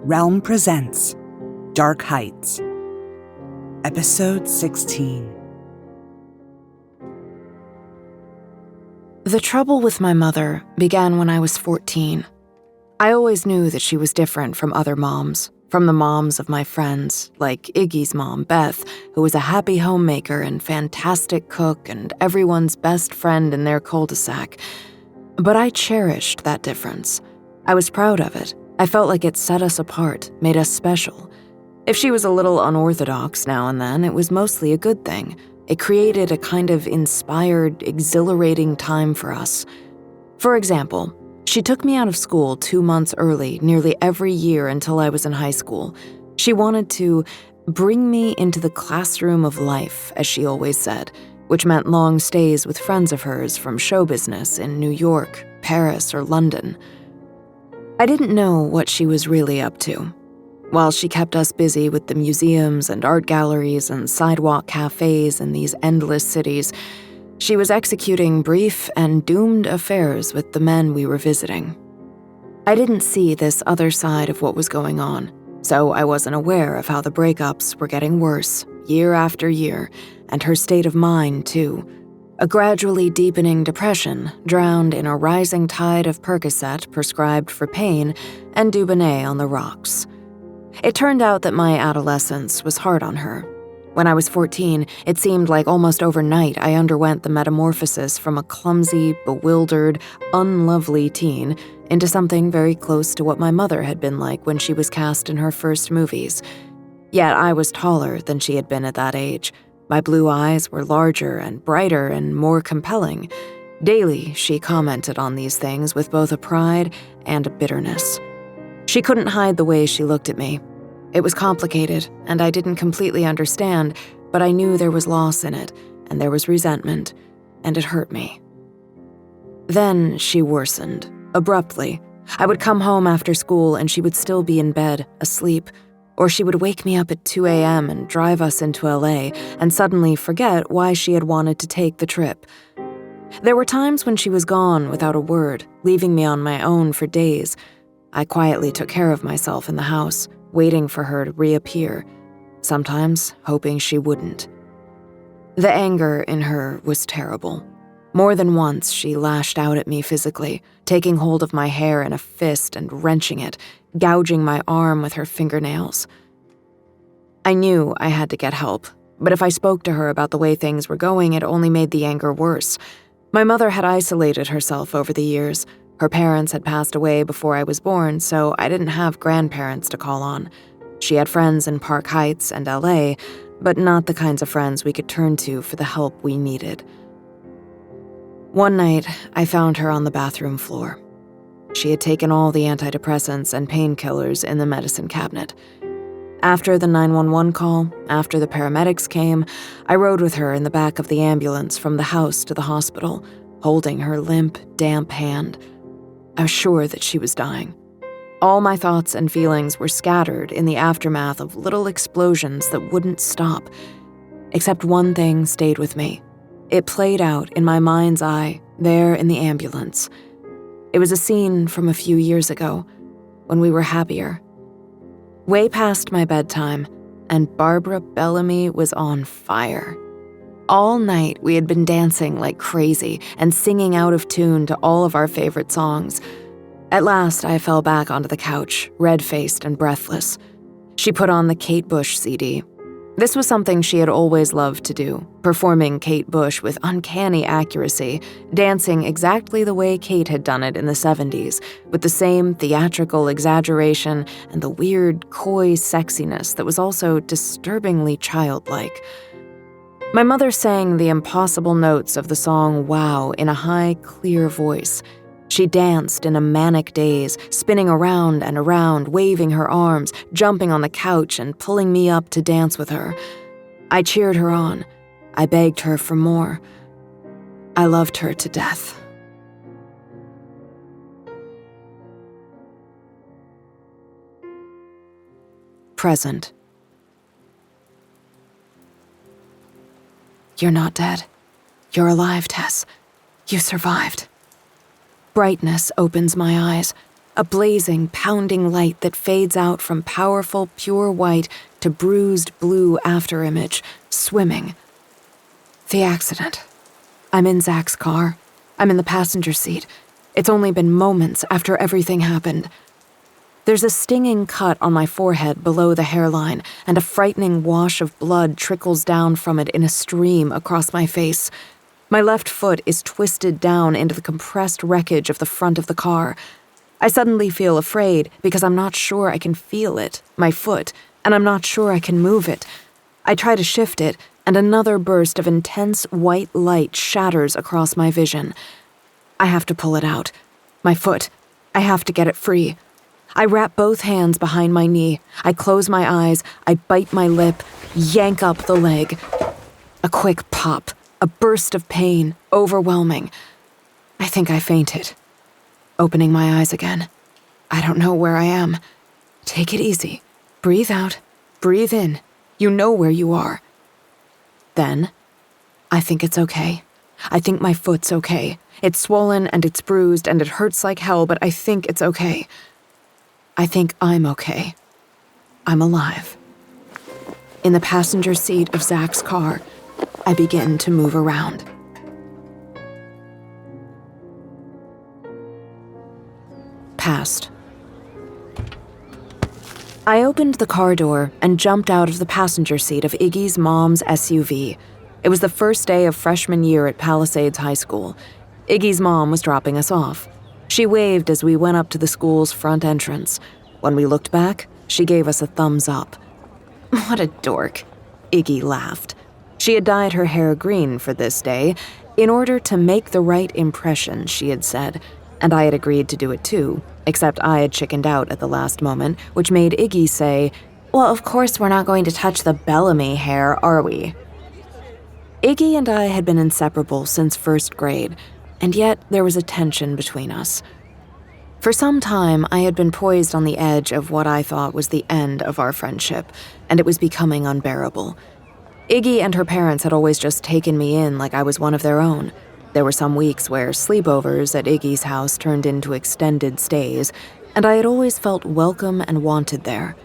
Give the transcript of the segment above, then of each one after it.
Realm presents Dark Heights, Episode 16. The trouble with my mother began when I was 14. I always knew that she was different from other moms, from the moms of my friends, like Iggy's mom, Beth, who was a happy homemaker and fantastic cook and everyone's best friend in their cul-de-sac. But I cherished that difference. I was proud of it. I felt like it set us apart, made us special. If she was a little unorthodox now and then, it was mostly a good thing. It created a kind of inspired, exhilarating time for us. For example, she took me out of school 2 months early, nearly every year until I was in high school. She wanted to bring me into the classroom of life, as she always said, which meant long stays with friends of hers from show business in New York, Paris, or London. I didn't know what she was really up to. While she kept us busy with the museums and art galleries and sidewalk cafes in these endless cities, she was executing brief and doomed affairs with the men we were visiting. I didn't see this other side of what was going on, so I wasn't aware of how the breakups were getting worse year after year, and her state of mind, too. A gradually deepening depression drowned in a rising tide of Percocet prescribed for pain and Dubonnet on the rocks. It turned out that my adolescence was hard on her. When I was 14, it seemed like almost overnight I underwent the metamorphosis from a clumsy, bewildered, unlovely teen into something very close to what my mother had been like when she was cast in her first movies. Yet I was taller than she had been at that age. My blue eyes were larger and brighter and more compelling. Daily, she commented on these things with both a pride and a bitterness. She couldn't hide the way she looked at me. It was complicated, and I didn't completely understand, but I knew there was loss in it, and there was resentment, and it hurt me. Then she worsened, abruptly. I would come home after school, and she would still be in bed, asleep, or she would wake me up at 2 a.m. and drive us into LA, and suddenly forget why she had wanted to take the trip. There were times when she was gone without a word, leaving me on my own for days. I quietly took care of myself in the house, waiting for her to reappear, sometimes hoping she wouldn't. The anger in her was terrible. More than once, she lashed out at me physically, taking hold of my hair in a fist and wrenching it, gouging my arm with her fingernails. I knew I had to get help, but if I spoke to her about the way things were going, it only made the anger worse. My mother had isolated herself over the years. Her parents had passed away before I was born, so I didn't have grandparents to call on. She had friends in Park Heights and LA, but not the kinds of friends we could turn to for the help we needed. One night, I found her on the bathroom floor. She had taken all the antidepressants and painkillers in the medicine cabinet. After the 911 call, after the paramedics came, I rode with her in the back of the ambulance from the house to the hospital, holding her limp, damp hand. I was sure that she was dying. All my thoughts and feelings were scattered in the aftermath of little explosions that wouldn't stop. Except one thing stayed with me. It played out in my mind's eye, there in the ambulance. It was a scene from a few years ago, when we were happier. Way past my bedtime, and Barbara Bellamy was on fire. All night, we had been dancing like crazy and singing out of tune to all of our favorite songs. At last, I fell back onto the couch, red-faced and breathless. She put on the Kate Bush CD. This was something she had always loved to do, performing Kate Bush with uncanny accuracy, dancing exactly the way Kate had done it in the 70s, with the same theatrical exaggeration and the weird, coy sexiness that was also disturbingly childlike. My mother sang the impossible notes of the song Wow in a high, clear voice. She danced in a manic daze, spinning around and around, waving her arms, jumping on the couch and pulling me up to dance with her. I cheered her on. I begged her for more. I loved her to death. Present. You're not dead. You're alive, Tess. You survived. Brightness opens my eyes. a blazing, pounding light that fades out from powerful, pure white to bruised blue afterimage, swimming. The accident. I'm in Zach's car. I'm in the passenger seat. It's only been moments after everything happened. There's a stinging cut on my forehead below the hairline, and a frightening wash of blood trickles down from it in a stream across my face. My left foot is twisted down into the compressed wreckage of the front of the car. I suddenly feel afraid because I'm not sure I can feel it, my foot, and I'm not sure I can move it. I try to shift it, and another burst of intense white light shatters across my vision. I have to pull it out. My foot. I have to get it free. I wrap both hands behind my knee. I close my eyes. I bite my lip, yank up the leg. A quick pop, a burst of pain, overwhelming. I think I fainted. Opening my eyes again. I don't know where I am. Take it easy. Breathe out. Breathe in. You know where you are. Then, I think it's okay. I think my foot's okay. It's swollen and it's bruised and it hurts like hell, but I think it's okay. I think I'm okay. I'm alive. In the passenger seat of Zach's car, I begin to move around. Past. I opened the car door and jumped out of the passenger seat of Iggy's mom's SUV. It was the first day of freshman year at Palisades High School. Iggy's mom was dropping us off. She waved as we went up to the school's front entrance. When we looked back, she gave us a thumbs up. What a dork, Iggy laughed. She had dyed her hair green for this day, in order to make the right impression, she had said, and I had agreed to do it too, except I had chickened out at the last moment, which made Iggy say, "Well, of course we're not going to touch the Bellamy hair, are we?" Iggy and I had been inseparable since first grade, and yet there was a tension between us. For some time, I had been poised on the edge of what I thought was the end of our friendship, and it was becoming unbearable. Iggy and her parents had always just taken me in like I was one of their own. There were some weeks where sleepovers at Iggy's house turned into extended stays, and I had always felt welcome and wanted there.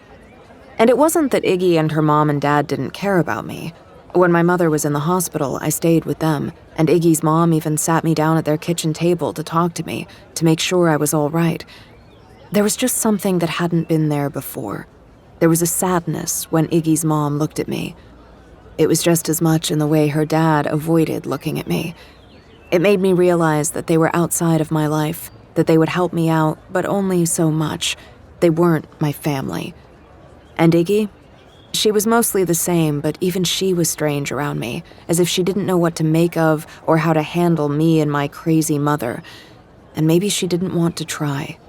And it wasn't that Iggy and her mom and dad didn't care about me. When my mother was in the hospital, I stayed with them, and Iggy's mom even sat me down at their kitchen table to talk to me, to make sure I was all right. There was just something that hadn't been there before. There was a sadness when Iggy's mom looked at me. It was just as much in the way her dad avoided looking at me. It made me realize that they were outside of my life, that they would help me out, but only so much. They weren't my family. And Iggy? She was mostly the same, but even she was strange around me, as if she didn't know what to make of or how to handle me and my crazy mother. And maybe she didn't want to try.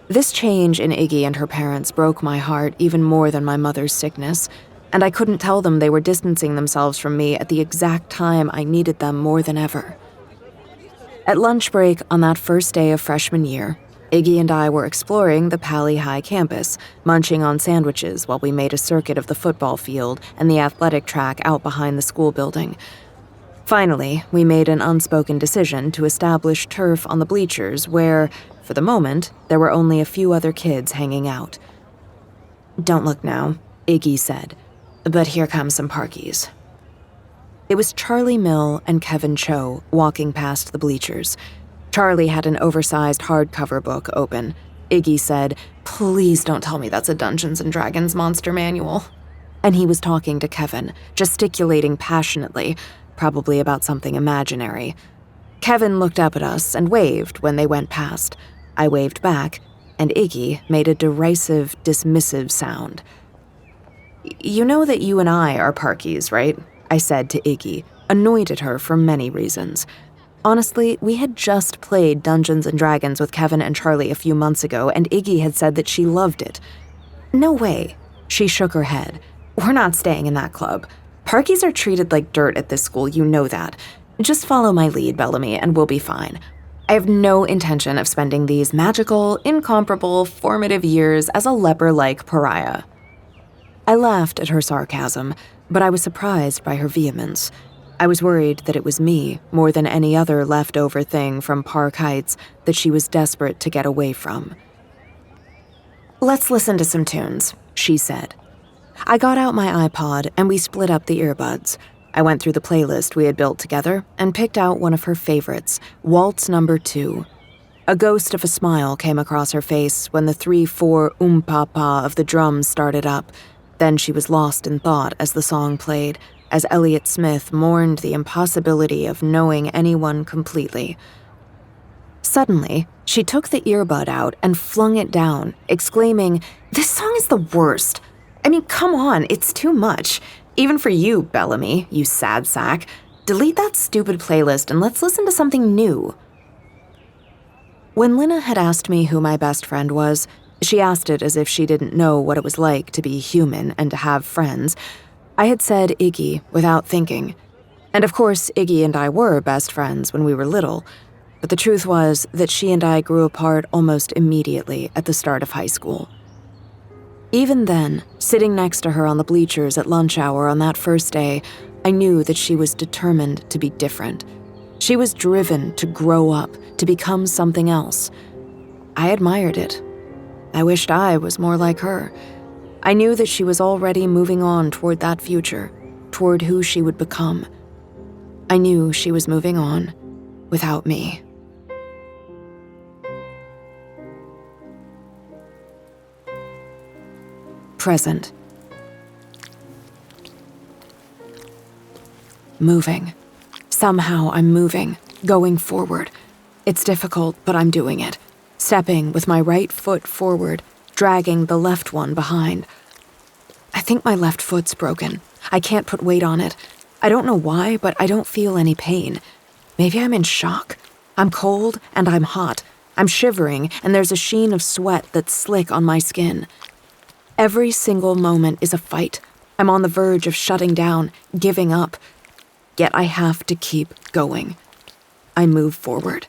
This change in Iggy and her parents broke my heart even more than my mother's sickness, and I couldn't tell them they were distancing themselves from me at the exact time I needed them more than ever. At lunch break on that first day of freshman year, Iggy and I were exploring the Pali High campus, munching on sandwiches while we made a circuit of the football field and the athletic track out behind the school building. Finally, we made an unspoken decision to establish turf on the bleachers where, for the moment, there were only a few other kids hanging out. "Don't look now," Iggy said, "but here come some parkies." It was Charlie Mill and Kevin Cho walking past the bleachers. Charlie had an oversized hardcover book open. Iggy said, "Please don't tell me that's a Dungeons & Dragons monster manual." And he was talking to Kevin, gesticulating passionately, probably about something imaginary. Kevin looked up at us and waved when they went past. I waved back, and Iggy made a derisive, dismissive sound. "You know that you and I are parkies, right?" I said to Iggy, annoyed at her for many reasons. Honestly, we had just played Dungeons & Dragons with Kevin and Charlie a few months ago, and Iggy had said that she loved it. "No way." She shook her head. "We're not staying in that club. Parkies are treated like dirt at this school, you know that. Just follow my lead, Bellamy, and we'll be fine. I have no intention of spending these magical, incomparable, formative years as a leper-like pariah." I laughed at her sarcasm, but I was surprised by her vehemence. I was worried that it was me, more than any other leftover thing from Park Heights, that she was desperate to get away from. "Let's listen to some tunes," she said. I got out my iPod and we split up the earbuds. I went through the playlist we had built together and picked out one of her favorites, Waltz No. 2. A ghost of a smile came across her face when the 3/4 pa of the drums started up. Then she was lost in thought as the song played, as Elliott Smith mourned the impossibility of knowing anyone completely. Suddenly, she took the earbud out and flung it down, exclaiming, "This song is the worst. I mean, come on, it's too much. Even for you, Bellamy, you sad sack. Delete that stupid playlist and let's listen to something new." When Linna had asked me who my best friend was, she asked it as if she didn't know what it was like to be human and to have friends. I had said Iggy without thinking. And of course, Iggy and I were best friends when we were little, but the truth was that she and I grew apart almost immediately at the start of high school. Even then, sitting next to her on the bleachers at lunch hour on that first day, I knew that she was determined to be different. She was driven to grow up, to become something else. I admired it. I wished I was more like her. I knew that she was already moving on toward that future, toward who she would become. I knew she was moving on without me. Present. Moving. Somehow I'm moving, going forward. It's difficult, but I'm doing it. Stepping with my right foot forward, dragging the left one behind. I think my left foot's broken. I can't put weight on it. I don't know why, but I don't feel any pain. Maybe I'm in shock. I'm cold and I'm hot. I'm shivering and there's a sheen of sweat that's slick on my skin. Every single moment is a fight. I'm on the verge of shutting down, giving up. Yet I have to keep going. I move forward.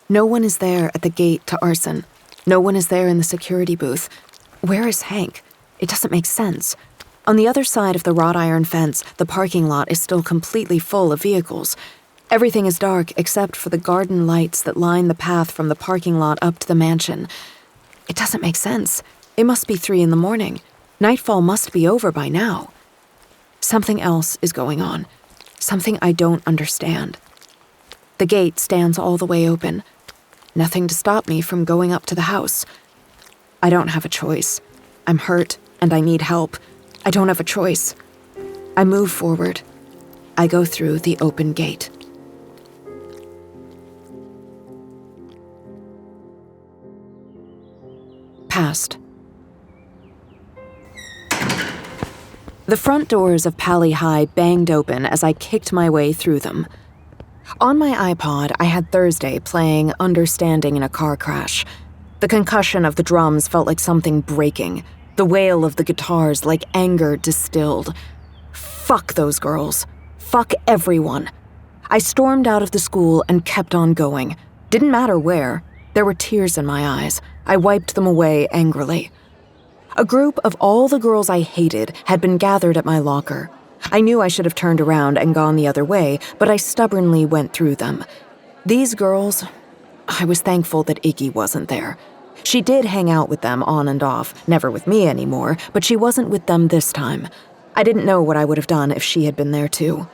No one is there at the gate to arson. No one is there in the security booth. Where is Hank? It doesn't make sense. On the other side of the wrought iron fence, the parking lot is still completely full of vehicles. Everything is dark except for the garden lights that line the path from the parking lot up to the mansion. It doesn't make sense. It must be 3 a.m. Nightfall must be over by now. Something else is going on. Something I don't understand. The gate stands all the way open. Nothing to stop me from going up to the house. I don't have a choice. I'm hurt and I need help. I don't have a choice. I move forward. I go through the open gate. Past. The front doors of Pally High banged open as I kicked my way through them. On my iPod, I had Thursday playing Understanding in a Car Crash. The concussion of the drums felt like something breaking, the wail of the guitars like anger distilled. Fuck those girls. Fuck everyone. I stormed out of the school and kept on going. Didn't matter where. There were tears in my eyes. I wiped them away angrily. A group of all the girls I hated had been gathered at my locker. I knew I should have turned around and gone the other way, but I stubbornly went through them. These girls, I was thankful that Iggy wasn't there. She did hang out with them on and off, never with me anymore, but she wasn't with them this time. I didn't know what I would have done if she had been there too.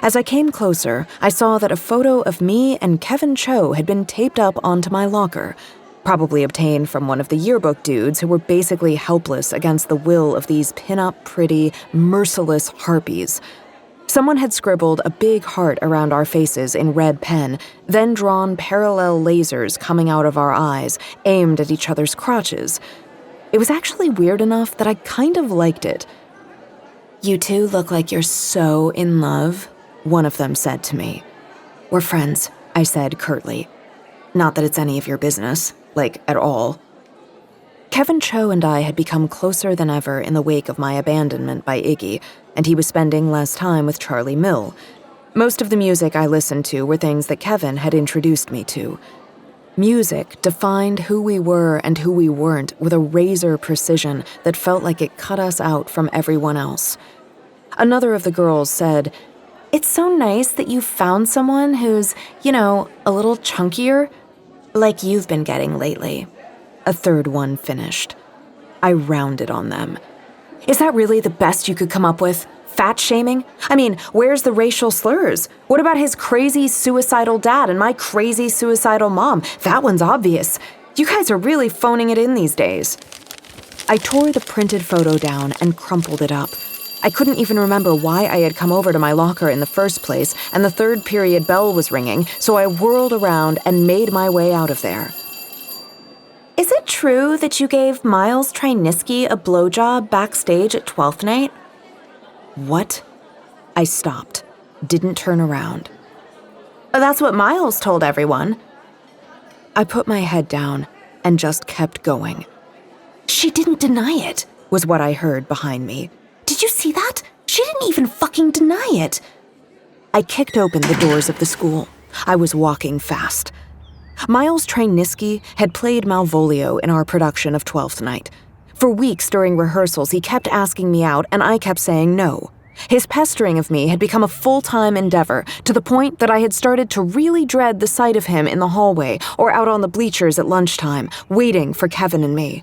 As I came closer, I saw that a photo of me and Kevin Cho had been taped up onto my locker, probably obtained from one of the yearbook dudes who were basically helpless against the will of these pin-up, pretty, merciless harpies. Someone had scribbled a big heart around our faces in red pen, then drawn parallel lasers coming out of our eyes, aimed at each other's crotches. It was actually weird enough that I kind of liked it. "You two look like you're so in love," one of them said to me. "We're friends," I said curtly. "Not that it's any of your business. Like, at all." Kevin Cho and I had become closer than ever in the wake of my abandonment by Iggy, and he was spending less time with Charlie Mill. Most of the music I listened to were things that Kevin had introduced me to. Music defined who we were and who we weren't with a razor precision that felt like it cut us out from everyone else. Another of the girls said, It's so nice that you found someone who's, a little chunkier, like you've been getting lately. A third one finished. I rounded on them. Is that really the best you could come up with? Fat shaming? I mean, where's the racial slurs? What about his crazy suicidal dad and my crazy suicidal mom? That one's obvious. You guys are really phoning it in these days. I tore the printed photo down and crumpled it up. I couldn't even remember why I had come over to my locker in the first place, and the third period bell was ringing, so I whirled around and made my way out of there. Is it true that you gave Miles Tryniski a blowjob backstage at 12th night? What? I stopped, didn't turn around. That's what Miles told everyone. I put my head down and just kept going. She didn't deny it, was what I heard behind me. Did you see that? She didn't even fucking deny it. I kicked open the doors of the school. I was walking fast. Miles Tryniski had played Malvolio in our production of 12th Night. For weeks during rehearsals, he kept asking me out, and I kept saying no. His pestering of me had become a full-time endeavor, to the point that I had started to really dread the sight of him in the hallway or out on the bleachers at lunchtime, waiting for Kevin and me.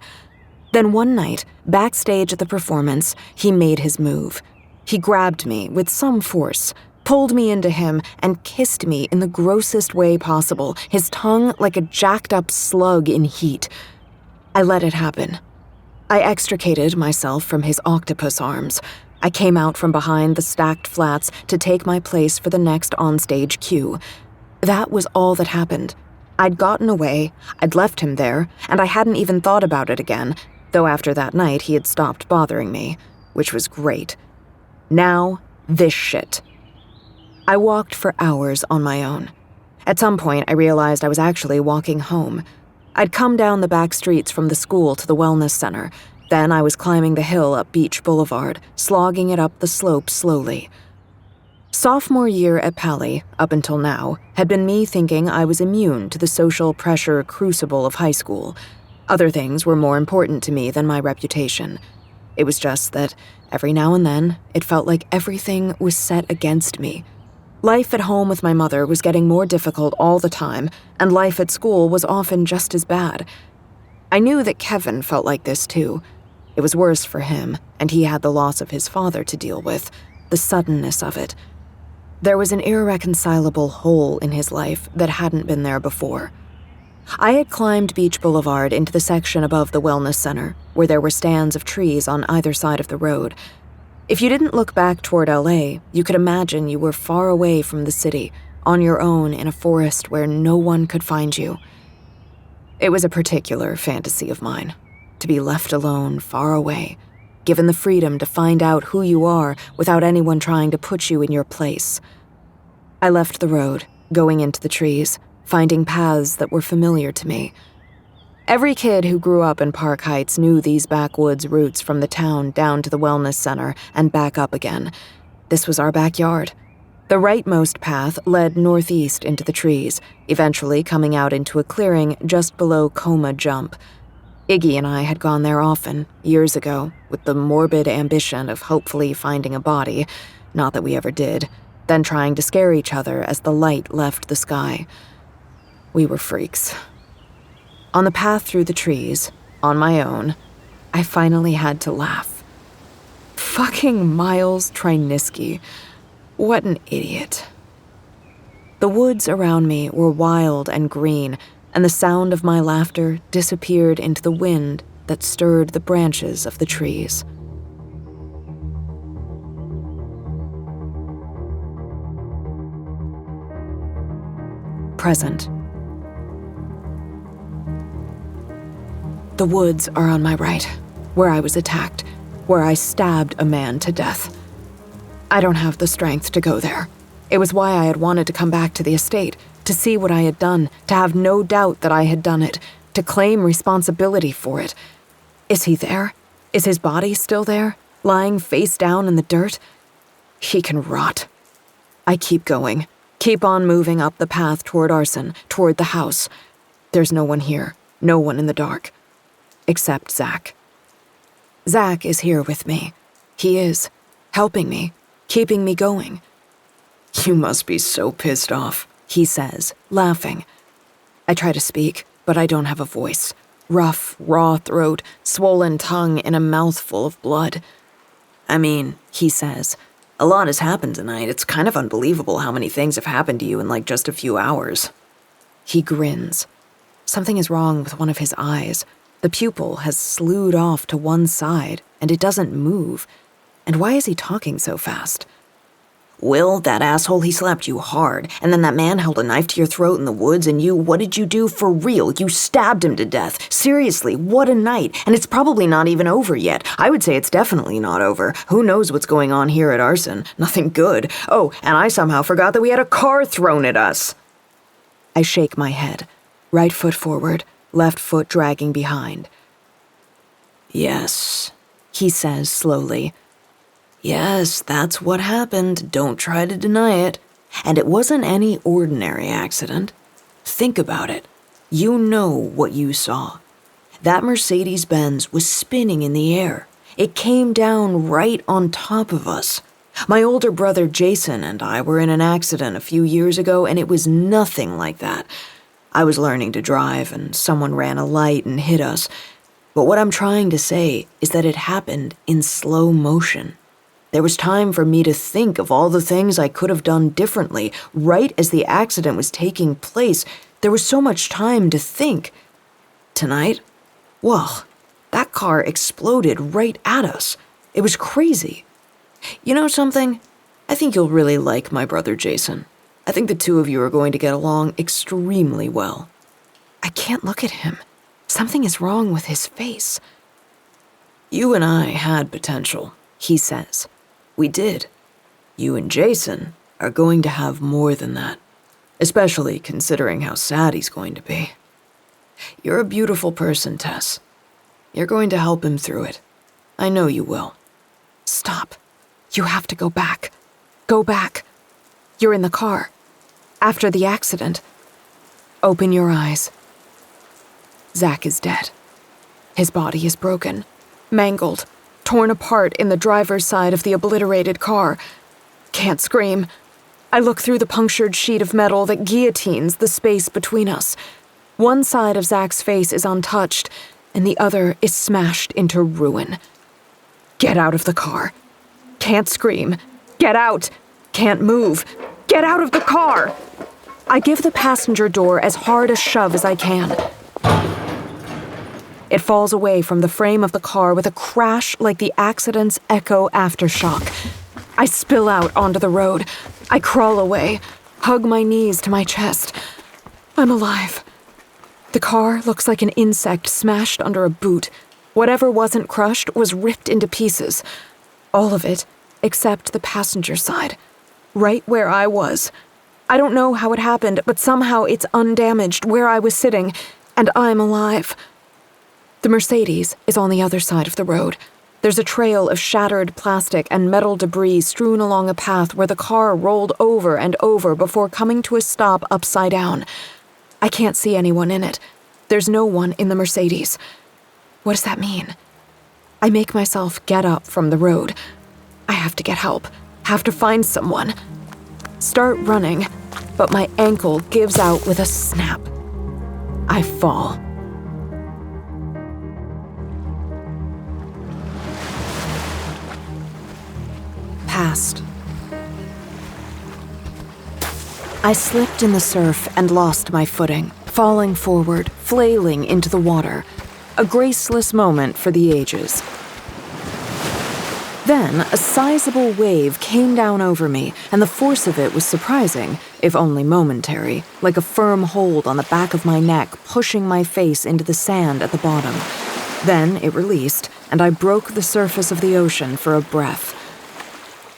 Then one night, backstage at the performance, he made his move. He grabbed me with some force, pulled me into him, and kissed me in the grossest way possible, his tongue like a jacked-up slug in heat. I let it happen. I extricated myself from his octopus arms. I came out from behind the stacked flats to take my place for the next onstage cue. That was all that happened. I'd gotten away, I'd left him there, and I hadn't even thought about it again, though after that night he had stopped bothering me, which was great. Now, this shit. I walked for hours on my own. At some point, I realized I was actually walking home. I'd come down the back streets from the school to the wellness center. Then I was climbing the hill up Beach Boulevard, slogging it up the slope slowly. Sophomore year at Pali, up until now, had been me thinking I was immune to the social pressure crucible of high school. Other things were more important to me than my reputation. It was just that, every now and then, it felt like everything was set against me. Life at home with my mother was getting more difficult all the time, and life at school was often just as bad. I knew that Kevin felt like this too. It was worse for him, and he had the loss of his father to deal with, the suddenness of it. There was an irreconcilable hole in his life that hadn't been there before. I had climbed Beach Boulevard into the section above the wellness center, where there were stands of trees on either side of the road. If you didn't look back toward LA, you could imagine you were far away from the city, on your own in a forest where no one could find you. It was a particular fantasy of mine, to be left alone, far away, given the freedom to find out who you are without anyone trying to put you in your place. I left the road, going into the trees, finding paths that were familiar to me. Every kid who grew up in Park Heights knew these backwoods routes from the town down to the wellness center and back up again. This was our backyard. The rightmost path led northeast into the trees, eventually coming out into a clearing just below Coma Jump. Iggy and I had gone there often, years ago, with the morbid ambition of hopefully finding a body, not that we ever did, then trying to scare each other as the light left the sky. We were freaks. On the path through the trees, on my own, I finally had to laugh. Fucking Miles Tryniski. What an idiot. The woods around me were wild and green, and the sound of my laughter disappeared into the wind that stirred the branches of the trees. Present. The woods are on my right, where I was attacked, where I stabbed a man to death. I don't have the strength to go there. It was why I had wanted to come back to the estate, to see what I had done, to have no doubt that I had done it, to claim responsibility for it. Is he there? Is his body still there, lying face down in the dirt? He can rot. I keep going, keep on moving up the path toward arson, toward the house. There's no one here, no one in the dark. Except Zach. Zach is here with me. He is, helping me, keeping me going. You must be so pissed off, he says, laughing. I try to speak, but I don't have a voice. Rough, raw throat, swollen tongue, and a mouthful of blood. I mean, he says, a lot has happened tonight. It's kind of unbelievable how many things have happened to you in like just a few hours. He grins. Something is wrong with one of his eyes. The pupil has slewed off to one side, and it doesn't move. And why is he talking so fast? Will, that asshole, he slapped you hard, and then that man held a knife to your throat in the woods, and what did you do for real? You stabbed him to death. Seriously, what a night. And it's probably not even over yet. I would say it's definitely not over. Who knows what's going on here at Arson? Nothing good. Oh, and I somehow forgot that we had a car thrown at us. I shake my head. Right foot forward, left foot dragging behind. Yes, he says slowly. Yes, that's what happened. Don't try to deny it. And it wasn't any ordinary accident. Think about it. You know what you saw. That Mercedes-Benz was spinning in the air. It came down right on top of us. My older brother Jason and I were in an accident a few years ago, and it was nothing like that. I was learning to drive, and someone ran a light and hit us. But what I'm trying to say is that it happened in slow motion. There was time for me to think of all the things I could have done differently. Right as the accident was taking place, there was so much time to think. Tonight? Well, that car exploded right at us. It was crazy. You know something? I think you'll really like my brother Jason. I think the two of you are going to get along extremely well. I can't look at him. Something is wrong with his face. You and I had potential, he says. We did. You and Jason are going to have more than that, especially considering how sad he's going to be. You're a beautiful person, Tess. You're going to help him through it. I know you will. Stop. You have to go back. Go back. You're in the car. After the accident. Open your eyes. Zach is dead. His body is broken, mangled, torn apart in the driver's side of the obliterated car. Can't scream. I look through the punctured sheet of metal that guillotines the space between us. One side of Zach's face is untouched, and the other is smashed into ruin. Get out of the car. Can't scream. Get out. Can't move. Get out of the car. I give the passenger door as hard a shove as I can. It falls away from the frame of the car with a crash like the accident's echo aftershock. I spill out onto the road. I crawl away, hug my knees to my chest. I'm alive. The car looks like an insect smashed under a boot. Whatever wasn't crushed was ripped into pieces. All of it, except the passenger side. Right where I was. I don't know how it happened, but somehow it's undamaged where I was sitting, and I'm alive. The Mercedes is on the other side of the road. There's a trail of shattered plastic and metal debris strewn along a path where the car rolled over and over before coming to a stop upside down. I can't see anyone in it. There's no one in the Mercedes. What does that mean? I make myself get up from the road. I have to get help. Have to find someone. Start running, but my ankle gives out with a snap. I fall. Past. I slipped in the surf and lost my footing, falling forward, flailing into the water. A graceless moment for the ages. Then, a sizable wave came down over me, and the force of it was surprising, if only momentary, like a firm hold on the back of my neck, pushing my face into the sand at the bottom. Then it released, and I broke the surface of the ocean for a breath.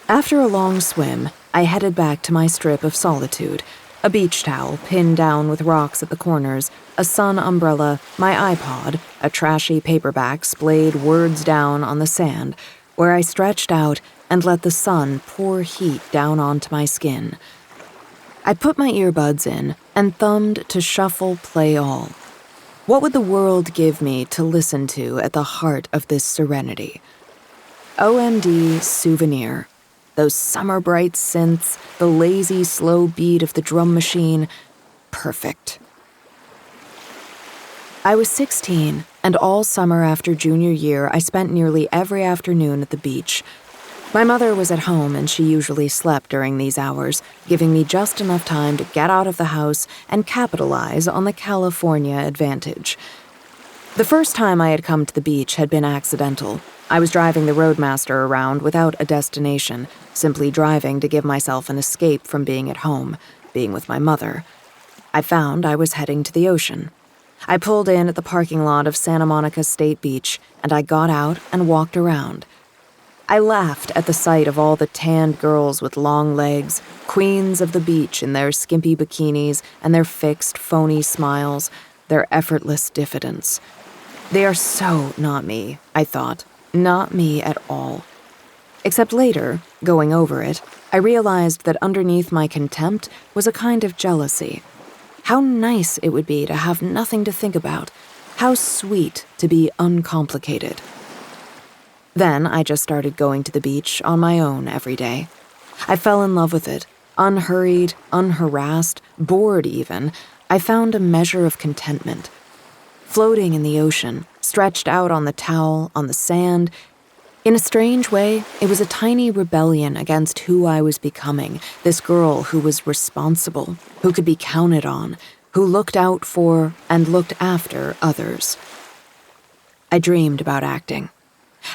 After a long swim, I headed back to my strip of solitude, a beach towel pinned down with rocks at the corners, a sun umbrella, my iPod, a trashy paperback splayed words down on the sand, where I stretched out and let the sun pour heat down onto my skin. I put my earbuds in and thumbed to shuffle play all. What would the world give me to listen to at the heart of this serenity? OMD Souvenir. those summer bright synths, the lazy, slow beat of the drum machine. Perfect. I was 16, and all summer after junior year, I spent nearly every afternoon at the beach. My mother was at home, and she usually slept during these hours, giving me just enough time to get out of the house and capitalize on the California advantage. The first time I had come to the beach had been accidental. I was driving the roadmaster around without a destination, simply driving to give myself an escape from being at home, being with my mother. I found I was heading to the ocean. I pulled in at the parking lot of Santa Monica State Beach, and I got out and walked around. I laughed at the sight of all the tanned girls with long legs, queens of the beach in their skimpy bikinis and their fixed, phony smiles, their effortless diffidence. They are so not me, I thought. Not me at all. Except later, going over it, I realized that underneath my contempt was a kind of jealousy. How nice it would be to have nothing to think about. How sweet to be uncomplicated. Then I just started going to the beach on my own every day. I fell in love with it. Unhurried, unharassed, bored even, I found a measure of contentment. Floating in the ocean, stretched out on the towel, on the sand. In a strange way, it was a tiny rebellion against who I was becoming, this girl who was responsible, who could be counted on, who looked out for and looked after others. I dreamed about acting.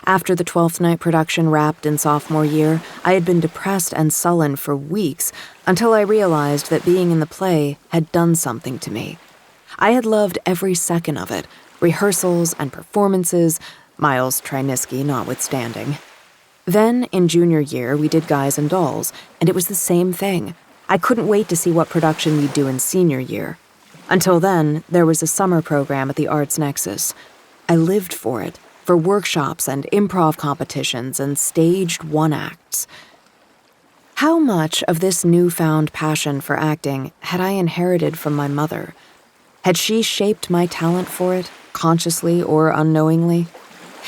After the 12th Night production wrapped in sophomore year, I had been depressed and sullen for weeks until I realized that being in the play had done something to me. I had loved every second of it, rehearsals and performances, Miles Trinisky notwithstanding. Then, in junior year, we did Guys and Dolls, and it was the same thing. I couldn't wait to see what production we'd do in senior year. Until then, there was a summer program at the Arts Nexus. I lived for it, for workshops and improv competitions and staged one-acts. How much of this newfound passion for acting had I inherited from my mother? Had she shaped my talent for it, consciously or unknowingly?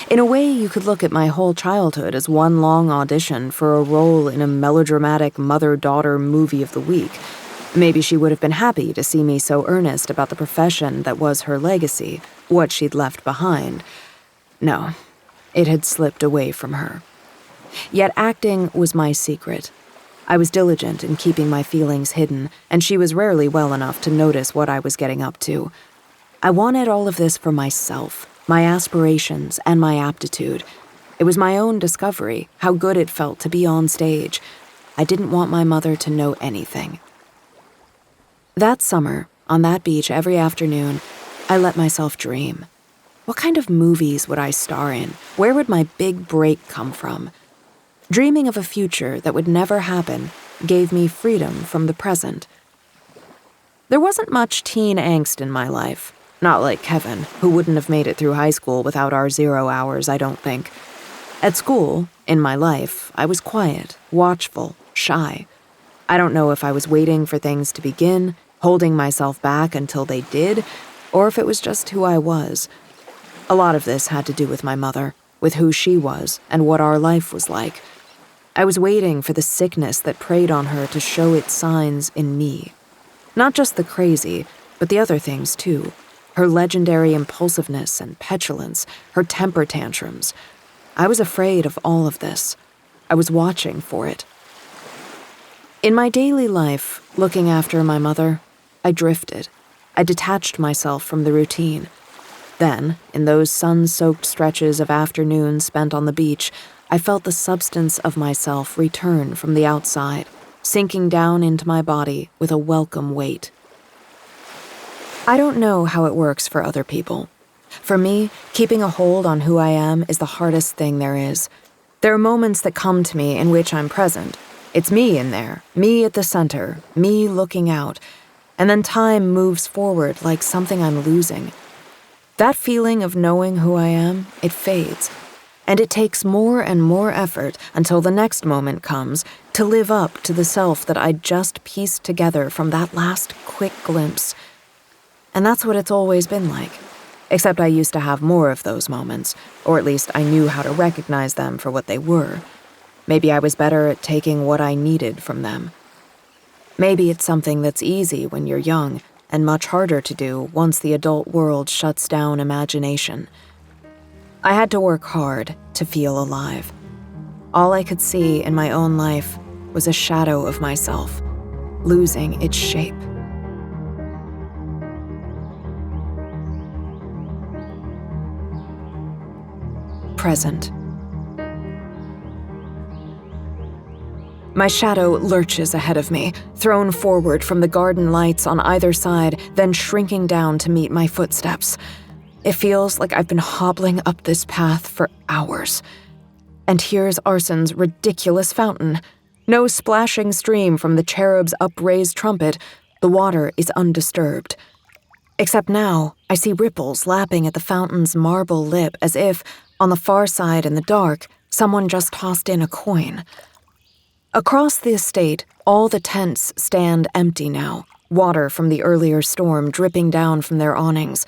In a way, you could look at my whole childhood as one long audition for a role in a melodramatic mother-daughter movie of the week. Maybe she would have been happy to see me so earnest about the profession that was her legacy, what she'd left behind. No, it had slipped away from her. Yet acting was my secret. I was diligent in keeping my feelings hidden, and she was rarely well enough to notice what I was getting up to. I wanted all of this for myself, my aspirations and my aptitude. It was my own discovery, how good it felt to be on stage. I didn't want my mother to know anything. That summer, on that beach every afternoon, I let myself dream. What kind of movies would I star in? Where would my big break come from? Dreaming of a future that would never happen gave me freedom from the present. There wasn't much teen angst in my life. Not like Kevin, who wouldn't have made it through high school without our 0 hours, I don't think. At school, in my life, I was quiet, watchful, shy. I don't know if I was waiting for things to begin, holding myself back until they did, or if it was just who I was. A lot of this had to do with my mother, with who she was, and what our life was like. I was waiting for the sickness that preyed on her to show its signs in me. Not just the crazy, but the other things too. Her legendary impulsiveness and petulance, her temper tantrums. I was afraid of all of this. I was watching for it. In my daily life, looking after my mother, I drifted. I detached myself from the routine. Then, in those sun-soaked stretches of afternoons spent on the beach, I felt the substance of myself return from the outside, sinking down into my body with a welcome weight. I don't know how it works for other people. For me, keeping a hold on who I am is the hardest thing there is. There are moments that come to me in which I'm present. It's me in there, me at the center, me looking out, and then time moves forward like something I'm losing. That feeling of knowing who I am, it fades. And it takes more and more effort until the next moment comes to live up to the self that I just pieced together from that last quick glimpse. And that's what it's always been like. Except I used to have more of those moments, or at least I knew how to recognize them for what they were. Maybe I was better at taking what I needed from them. Maybe it's something that's easy when you're young and much harder to do once the adult world shuts down imagination. I had to work hard to feel alive. All I could see in my own life was a shadow of myself, losing its shape. Present. My shadow lurches ahead of me, thrown forward from the garden lights on either side, then shrinking down to meet my footsteps. It feels like I've been hobbling up this path for hours. And here's Arson's ridiculous fountain. No splashing stream from the cherub's upraised trumpet. The water is undisturbed. Except now, I see ripples lapping at the fountain's marble lip as if, on the far side in the dark, someone just tossed in a coin. Across the estate, all the tents stand empty now, water from the earlier storm dripping down from their awnings.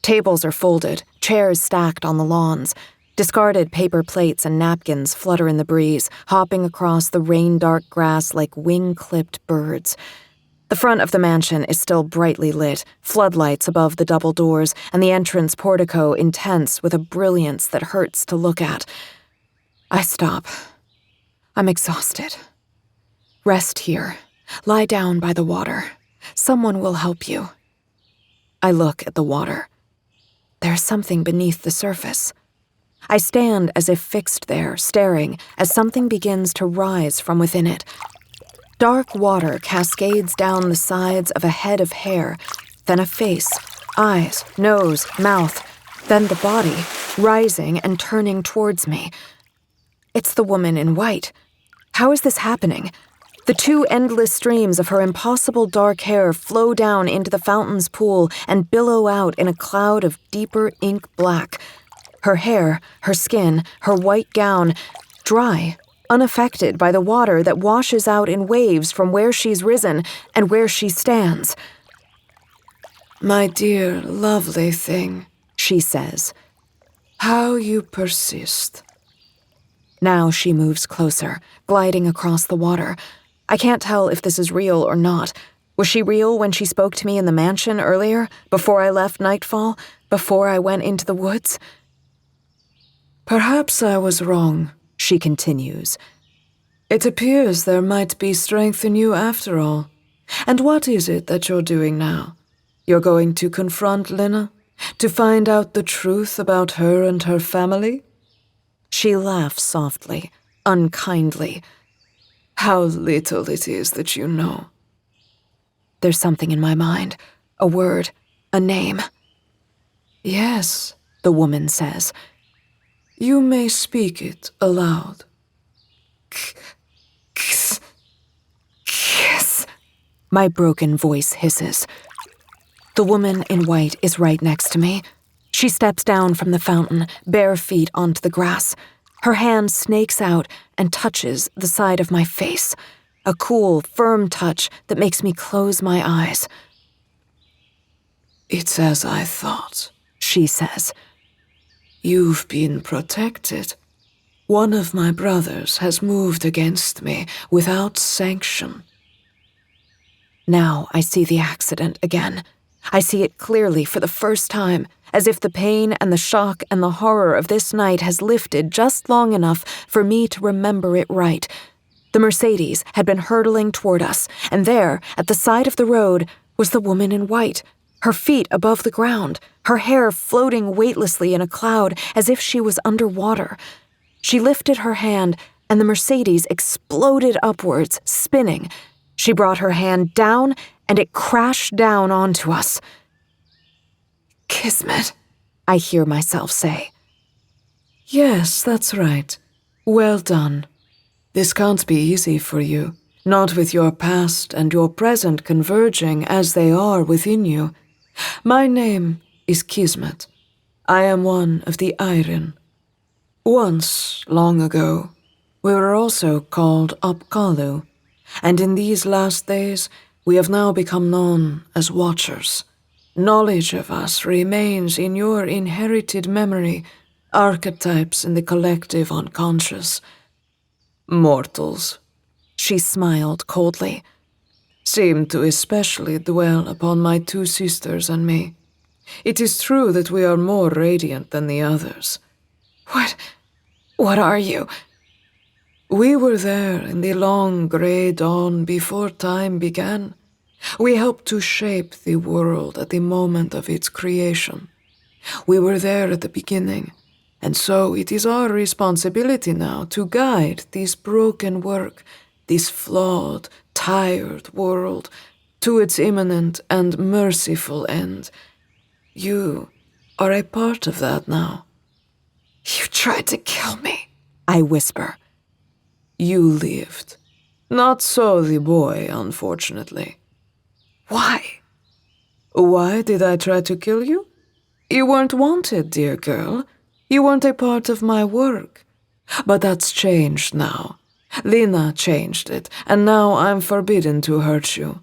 Tables are folded, chairs stacked on the lawns. Discarded paper plates and napkins flutter in the breeze, hopping across the rain-dark grass like wing-clipped birds. The front of the mansion is still brightly lit, floodlights above the double doors, and the entrance portico intense with a brilliance that hurts to look at. I stop. I'm exhausted. Rest here. Lie down by the water. Someone will help you. I look at the water. There's something beneath the surface. I stand as if fixed there, staring, as something begins to rise from within it. Dark water cascades down the sides of a head of hair, then a face, eyes, nose, mouth, then the body, rising and turning towards me. It's the woman in white. How is this happening? The two endless streams of her impossible dark hair flow down into the fountain's pool and billow out in a cloud of deeper ink black. Her hair, her skin, her white gown, dry, unaffected by the water that washes out in waves from where she's risen and where she stands. "My dear, lovely thing," she says. "How you persist." Now she moves closer, gliding across the water. I can't tell if this is real or not. Was she real when she spoke to me in the mansion earlier, before I left Nightfall, before I went into the woods? "Perhaps I was wrong," she continues. "It appears there might be strength in you after all. And what is it that you're doing now? You're going to confront Linna? To find out the truth about her and her family?" She laughs softly, unkindly. "How little it is that you know." There's something in my mind. A word, a name. "Yes," the woman says. "You may speak it aloud." Kiss. My broken voice hisses. The woman in white is right next to me. She steps down from the fountain, bare feet onto the grass. Her hand snakes out and touches the side of my face, a cool, firm touch that makes me close my eyes. "It's as I thought," she says. "You've been protected. One of my brothers has moved against me without sanction." Now I see the accident again. I see it clearly for the first time, as if the pain and the shock and the horror of this night has lifted just long enough for me to remember it right. The Mercedes had been hurtling toward us, and there, at the side of the road, was the woman in white, her feet above the ground, her hair floating weightlessly in a cloud as if she was underwater. She lifted her hand, and the Mercedes exploded upwards, spinning. She brought her hand down, and it crashed down onto us. "Kismet," I hear myself say. "Yes, that's right. Well done. This can't be easy for you, not with your past and your present converging as they are within you. My name is Kismet. I am one of the Iron. Once, long ago, we were also called Apkalu, and in these last days we have now become known as Watchers. Knowledge of us remains in your inherited memory, archetypes in the collective unconscious. Mortals, She smiled coldly. seem to especially dwell upon my two sisters and me. It is true that we are more radiant than the others. What are you? We were there in the long grey dawn before time began. We helped to shape the world at the moment of its creation. We were there at the beginning, and so it is our responsibility now to guide this broken work, this flawed, tired world, to its imminent and merciful end. You are a part of that now. You tried to kill me, I whisper. You lived. Not so the boy, unfortunately. Why? Why did I try to kill you? You weren't wanted, dear girl. You weren't a part of my work. But that's changed now. Linna changed it, and now I'm forbidden to hurt you.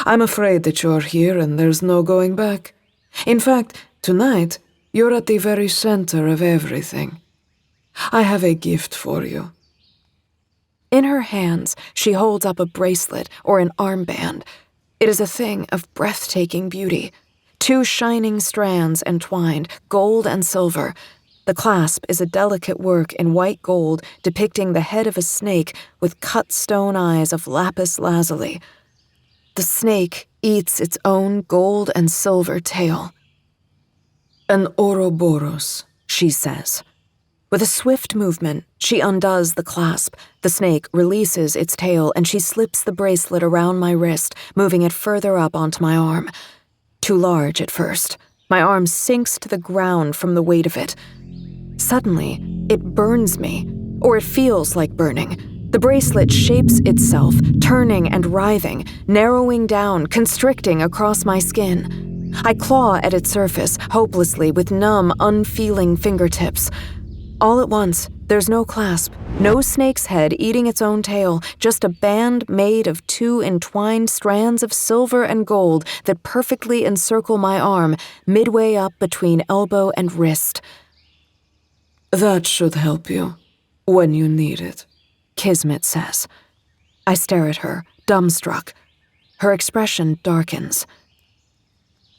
I'm afraid that you're here and there's no going back. In fact, tonight, you're at the very center of everything. I have a gift for you. In her hands, she holds up a bracelet or an armband. It is a thing of breathtaking beauty. 2 shining strands entwined, gold and silver. The clasp is a delicate work in white gold depicting the head of a snake with cut stone eyes of lapis lazuli. The snake eats its own gold and silver tail. An Ouroboros, she says. With a swift movement, she undoes the clasp. The snake releases its tail and she slips the bracelet around my wrist, moving it further up onto my arm. Too large at first. My arm sinks to the ground from the weight of it. Suddenly, it burns me, or it feels like burning. The bracelet shapes itself, turning and writhing, narrowing down, constricting across my skin. I claw at its surface, hopelessly, with numb, unfeeling fingertips. All at once, there's no clasp, no snake's head eating its own tail, just a band made of 2 entwined strands of silver and gold that perfectly encircle my arm, midway up between elbow and wrist. That should help you, when you need it, Kismet says. I stare at her, dumbstruck. Her expression darkens.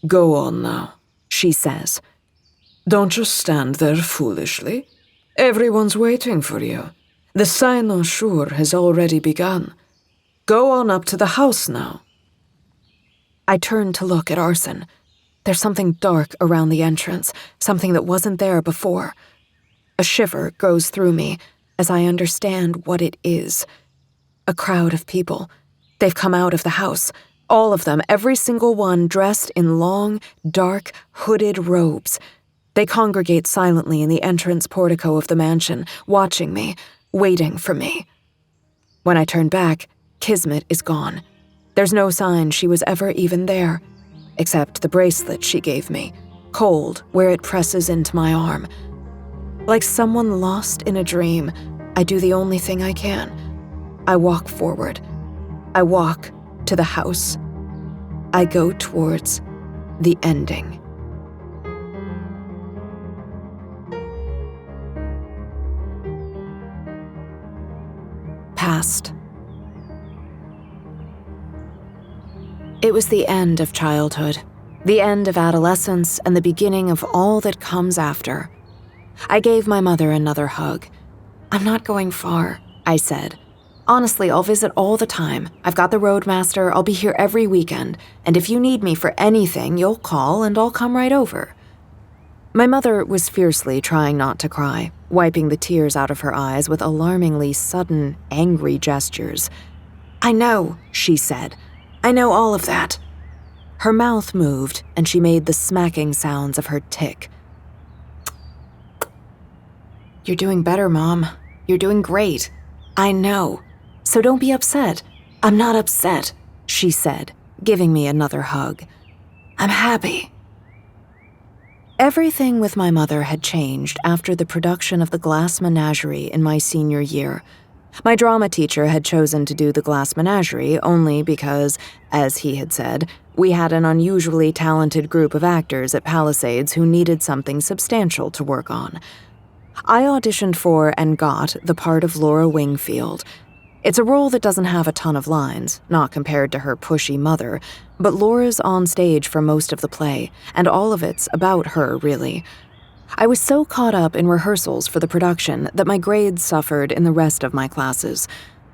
Go on now, she says. Don't just stand there foolishly. Everyone's waiting for you. The cynosure has already begun. Go on up to the house now. I turn to look at Arson. There's something dark around the entrance, something that wasn't there before. A shiver goes through me as I understand what it is. A crowd of people. They've come out of the house. All of them, every single one dressed in long, dark, hooded robes. They congregate silently in the entrance portico of the mansion, watching me, waiting for me. When I turn back, Kismet is gone. There's no sign she was ever even there, except the bracelet she gave me, cold where it presses into my arm. Like someone lost in a dream, I do the only thing I can. I walk forward. I walk to the house. I go towards the ending. Past. It was the end of childhood, the end of adolescence, and the beginning of all that comes after. I gave my mother another hug. I'm not going far, I said. Honestly, I'll visit all the time. I've got the roadmaster, I'll be here every weekend, and if you need me for anything, you'll call and I'll come right over. My mother was fiercely trying not to cry, wiping the tears out of her eyes with alarmingly sudden, angry gestures. I know, she said. I know all of that. Her mouth moved, and she made the smacking sounds of her tick. You're doing better, Mom. You're doing great. I know. So don't be upset. I'm not upset, she said, giving me another hug. I'm happy. Everything with my mother had changed after the production of The Glass Menagerie in my senior year. My drama teacher had chosen to do The Glass Menagerie only because, as he had said, we had an unusually talented group of actors at Palisades who needed something substantial to work on. I auditioned for and got the part of Laura Wingfield. It's a role that doesn't have a ton of lines, not compared to her pushy mother, but Laura's on stage for most of the play, and all of it's about her, really. I was so caught up in rehearsals for the production that my grades suffered in the rest of my classes,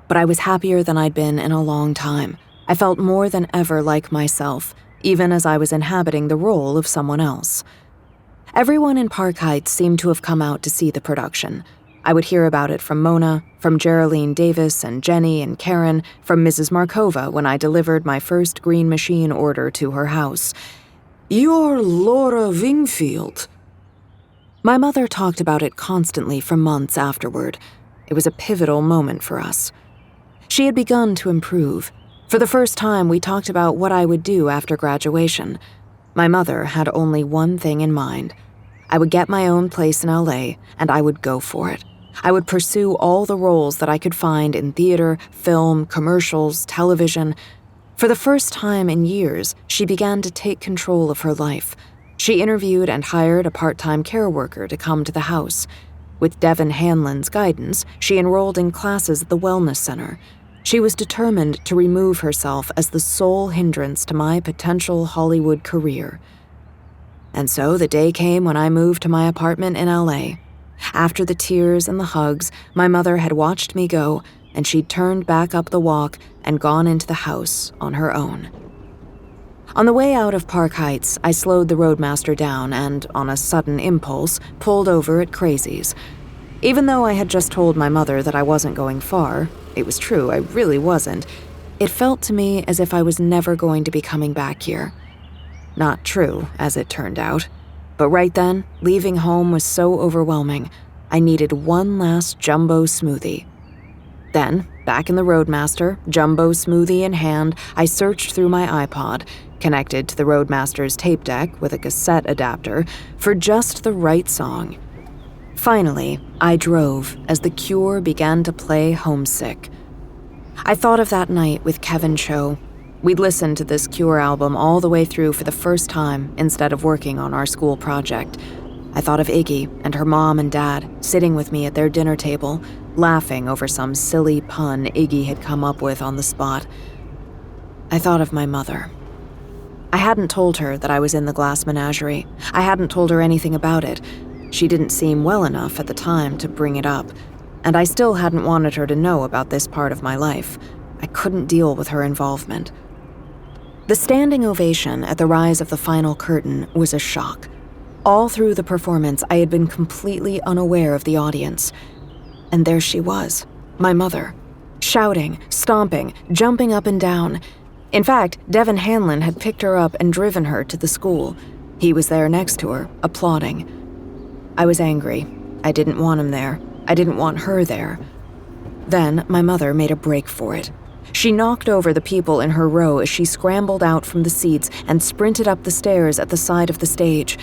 but I was happier than I'd been in a long time. I felt more than ever like myself, even as I was inhabiting the role of someone else. Everyone in Park Heights seemed to have come out to see the production. I would hear about it from Mona, from Geraldine Davis and Jenny and Karen, from Mrs. Markova when I delivered my first green machine order to her house. "You're Laura Wingfield." My mother talked about it constantly for months afterward. It was a pivotal moment for us. She had begun to improve. For the first time, we talked about what I would do after graduation. My mother had only one thing in mind. I would get my own place in LA, and I would go for it. I would pursue all the roles that I could find in theater, film, commercials, television. For the first time in years, she began to take control of her life. She interviewed and hired a part-time care worker to come to the house. With Devin Hanlon's guidance, she enrolled in classes at the Wellness Center. She was determined to remove herself as the sole hindrance to my potential Hollywood career. And so the day came when I moved to my apartment in LA. After the tears and the hugs, my mother had watched me go, and she'd turned back up the walk and gone into the house on her own. On the way out of Park Heights, I slowed the roadmaster down and, on a sudden impulse, pulled over at Crazy's. Even though I had just told my mother that I wasn't going far, it was true, I really wasn't, it felt to me as if I was never going to be coming back here. Not true, as it turned out. But right then, leaving home was so overwhelming, I needed one last jumbo smoothie. Then, back in the Roadmaster, jumbo smoothie in hand, I searched through my iPod, connected to the Roadmaster's tape deck with a cassette adapter, for just the right song. Finally, I drove as The Cure began to play Homesick. I thought of that night with Kevin Cho. We'd listened to this Cure album all the way through for the first time instead of working on our school project. I thought of Iggy and her mom and dad sitting with me at their dinner table, laughing over some silly pun Iggy had come up with on the spot. I thought of my mother. I hadn't told her that I was in the glass menagerie. I hadn't told her anything about it. She didn't seem well enough at the time to bring it up, and I still hadn't wanted her to know about this part of my life. I couldn't deal with her involvement. The standing ovation at the rise of the final curtain was a shock. All through the performance, I had been completely unaware of the audience. And there she was, my mother, shouting, stomping, jumping up and down. In fact, Devin Hanlon had picked her up and driven her to the school. He was there next to her, applauding. I was angry. I didn't want him there. I didn't want her there. Then my mother made a break for it. She knocked over the people in her row as she scrambled out from the seats and sprinted up the stairs at the side of the stage.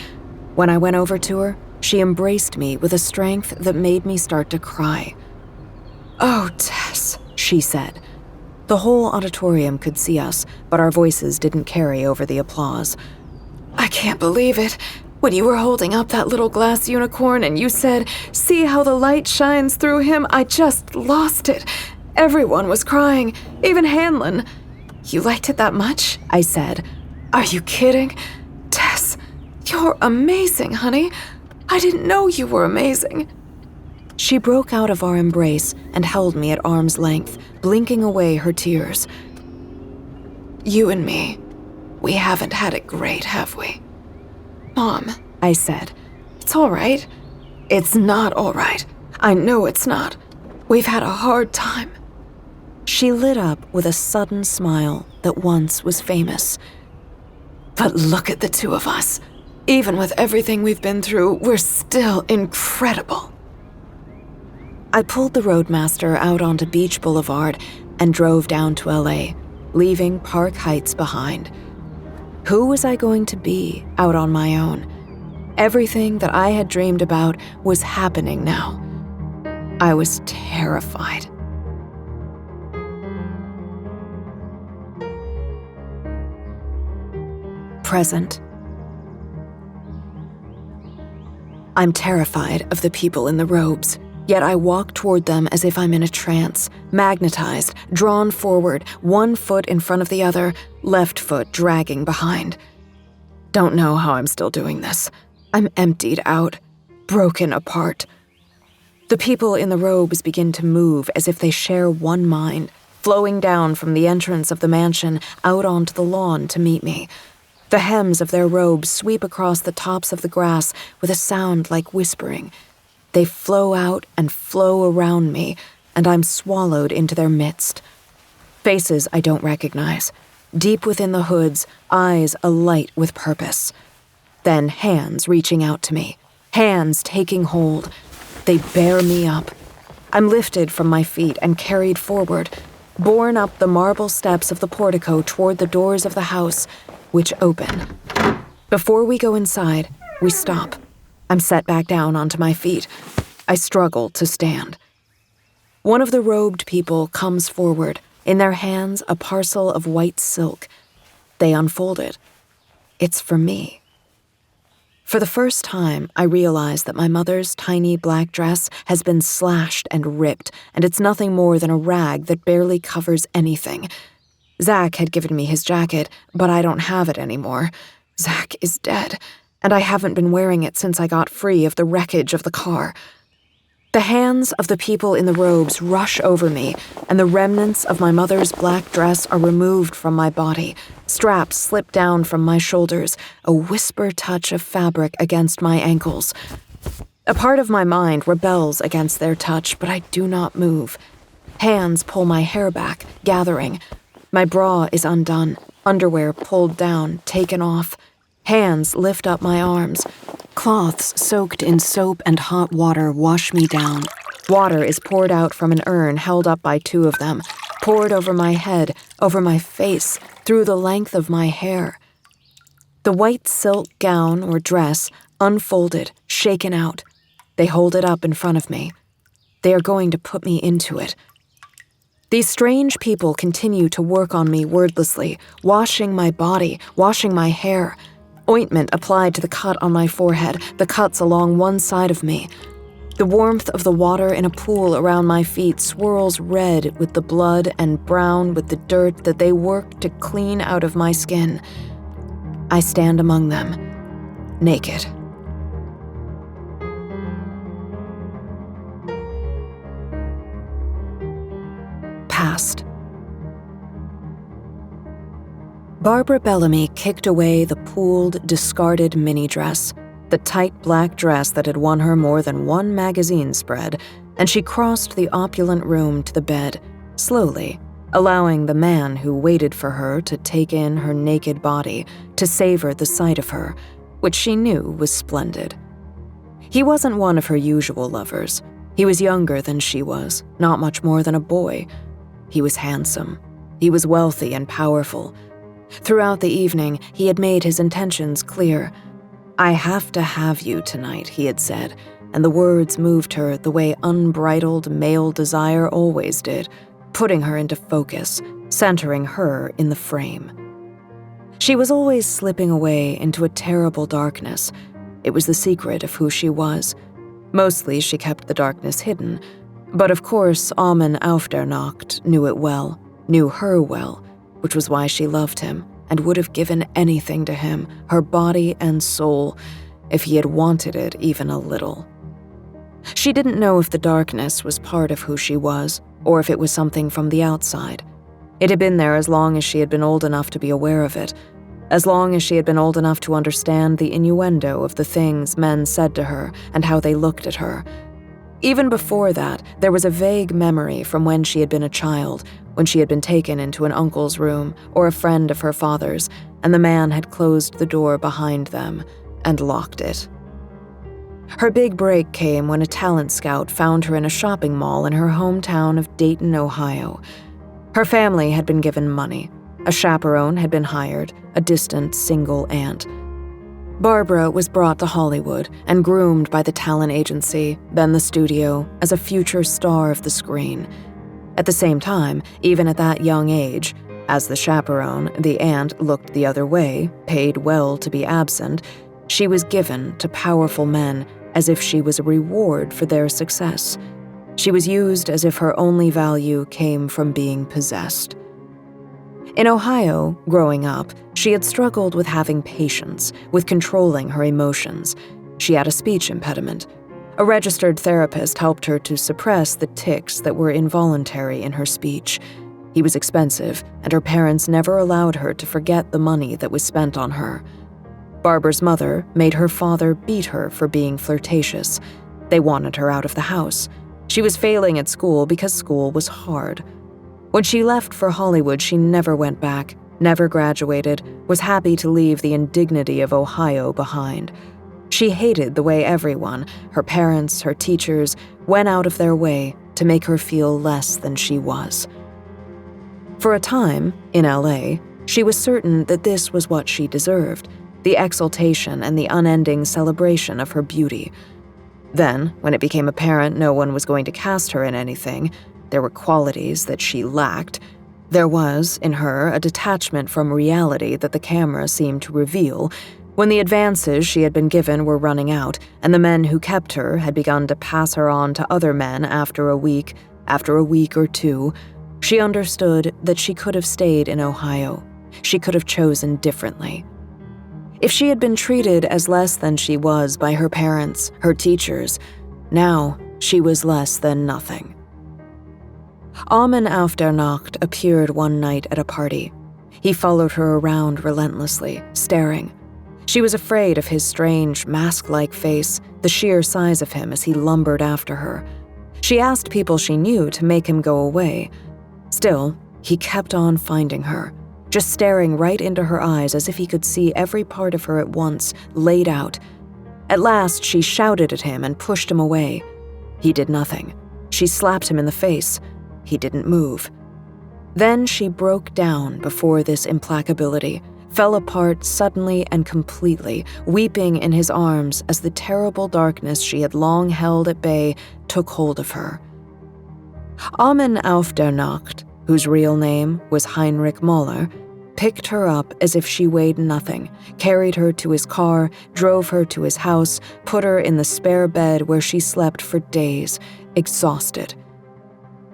When I went over to her, she embraced me with a strength that made me start to cry. "Oh, Tess," she said. The whole auditorium could see us, but our voices didn't carry over the applause. "I can't believe it. When you were holding up that little glass unicorn and you said, 'See how the light shines through him,' I just lost it. Everyone was crying, even Hanlon." "You liked it that much?" I said. "Are you kidding? Tess, you're amazing, honey. I didn't know you were amazing." She broke out of our embrace and held me at arm's length, blinking away her tears. "You and me, we haven't had it great, have we?" "Mom," I said, "it's all right." "It's not all right. I know it's not. We've had a hard time." She lit up with a sudden smile that once was famous. "But look at the two of us. Even with everything we've been through, we're still incredible." I pulled the Roadmaster out onto Beach Boulevard and drove down to LA, leaving Park Heights behind. Who was I going to be out on my own? Everything that I had dreamed about was happening now. I was terrified. Present. I'm terrified of the people in the robes, yet I walk toward them as if I'm in a trance, magnetized, drawn forward, one foot in front of the other, left foot dragging behind. Don't know how I'm still doing this. I'm emptied out, broken apart. The people in the robes begin to move as if they share one mind, flowing down from the entrance of the mansion out onto the lawn to meet me. The hems of their robes sweep across the tops of the grass with a sound like whispering. They flow out and flow around me, and I'm swallowed into their midst. Faces I don't recognize. Deep within the hoods, eyes alight with purpose. Then hands reaching out to me. Hands taking hold. They bear me up. I'm lifted from my feet and carried forward, borne up the marble steps of the portico toward the doors of the house, which open. Before we go inside, we stop. I'm set back down onto my feet. I struggle to stand. One of the robed people comes forward, in their hands a parcel of white silk. They unfold it. It's for me. For the first time, I realize that my mother's tiny black dress has been slashed and ripped, and it's nothing more than a rag that barely covers anything. Zach had given me his jacket, but I don't have it anymore. Zach is dead, and I haven't been wearing it since I got free of the wreckage of the car. The hands of the people in the robes rush over me, and the remnants of my mother's black dress are removed from my body. Straps slip down from my shoulders, a whisper touch of fabric against my ankles. A part of my mind rebels against their touch, but I do not move. Hands pull my hair back, gathering. My bra is undone, underwear pulled down, taken off. Hands lift up my arms. Cloths soaked in soap and hot water wash me down. Water is poured out from an urn held up by two of them, poured over my head, over my face, through the length of my hair. The white silk gown or dress, unfolded, shaken out. They hold it up in front of me. They are going to put me into it. These strange people continue to work on me wordlessly, washing my body, washing my hair. Ointment applied to the cut on my forehead, the cuts along one side of me. The warmth of the water in a pool around my feet swirls red with the blood and brown with the dirt that they work to clean out of my skin. I stand among them, naked. Past. Barbara Bellamy kicked away the pooled, discarded mini-dress, the tight black dress that had won her more than one magazine spread, and she crossed the opulent room to the bed, slowly, allowing the man who waited for her to take in her naked body, to savor the sight of her, which she knew was splendid. He wasn't one of her usual lovers. He was younger than she was, not much more than a boy. He was handsome. He was wealthy and powerful. Throughout the evening, he had made his intentions clear. "I have to have you tonight," he had said, and the words moved her the way unbridled male desire always did, putting her into focus, centering her in the frame. She was always slipping away into a terrible darkness. It was the secret of who she was. Mostly she kept the darkness hidden, but of course Amen auf der Nacht knew it well, knew her well, which was why she loved him and would have given anything to him, her body and soul, if he had wanted it even a little. She didn't know if the darkness was part of who she was, or if it was something from the outside. It had been there as long as she had been old enough to be aware of it, as long as she had been old enough to understand the innuendo of the things men said to her and how they looked at her. Even before that, there was a vague memory from when she had been a child, when she had been taken into an uncle's room or a friend of her father's, and the man had closed the door behind them and locked it. Her big break came when a talent scout found her in a shopping mall in her hometown of Dayton, Ohio. Her family had been given money. A chaperone had been hired, a distant single aunt. Barbara was brought to Hollywood and groomed by the talent agency, then the studio, as a future star of the screen. At the same time, even at that young age, as the chaperone, the aunt looked the other way, paid well to be absent, she was given to powerful men as if she was a reward for their success. She was used as if her only value came from being possessed. In Ohio, growing up, she had struggled with having patience, with controlling her emotions. She had a speech impediment. A registered therapist helped her to suppress the tics that were involuntary in her speech. He was expensive, and her parents never allowed her to forget the money that was spent on her. Barbara's mother made her father beat her for being flirtatious. They wanted her out of the house. She was failing at school because school was hard. When she left for Hollywood, she never went back, never graduated, was happy to leave the indignity of Ohio behind. She hated the way everyone, her parents, her teachers, went out of their way to make her feel less than she was. For a time, in LA, she was certain that this was what she deserved, the exaltation and the unending celebration of her beauty. Then, when it became apparent no one was going to cast her in anything, there were qualities that she lacked. There was, in her, a detachment from reality that the camera seemed to reveal. When the advances she had been given were running out, and the men who kept her had begun to pass her on to other men after a week or two, she understood that she could have stayed in Ohio. She could have chosen differently. If she had been treated as less than she was by her parents, her teachers, now she was less than nothing. Amen auf der Nacht appeared one night at a party. He followed her around relentlessly, staring. She was afraid of his strange, mask-like face, the sheer size of him as he lumbered after her. She asked people she knew to make him go away. Still, he kept on finding her, just staring right into her eyes as if he could see every part of her at once, laid out. At last, she shouted at him and pushed him away. He did nothing. She slapped him in the face. He didn't move. Then she broke down before this implacability, fell apart suddenly and completely, weeping in his arms as the terrible darkness she had long held at bay took hold of her. Amen auf der Nacht, whose real name was Heinrich Moller, picked her up as if she weighed nothing, carried her to his car, drove her to his house, put her in the spare bed where she slept for days, exhausted.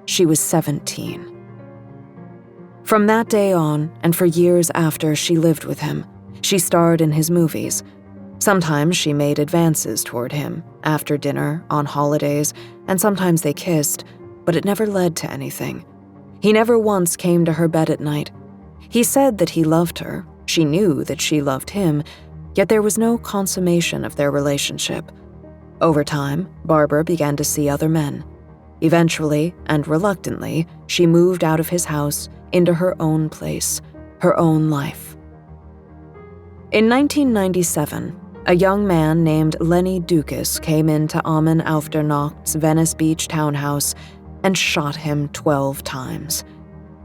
She was 17. From that day on, and for years after, she lived with him. She starred in his movies. Sometimes she made advances toward him, after dinner, on holidays, and sometimes they kissed, but it never led to anything. He never once came to her bed at night. He said that he loved her. She knew that she loved him, yet there was no consummation of their relationship. Over time, Barbara began to see other men. Eventually, and reluctantly, she moved out of his house into her own place, her own life. In 1997, a young man named Lenny Dukas came into Amen auf der Nacht's Venice Beach townhouse and shot him 12 times.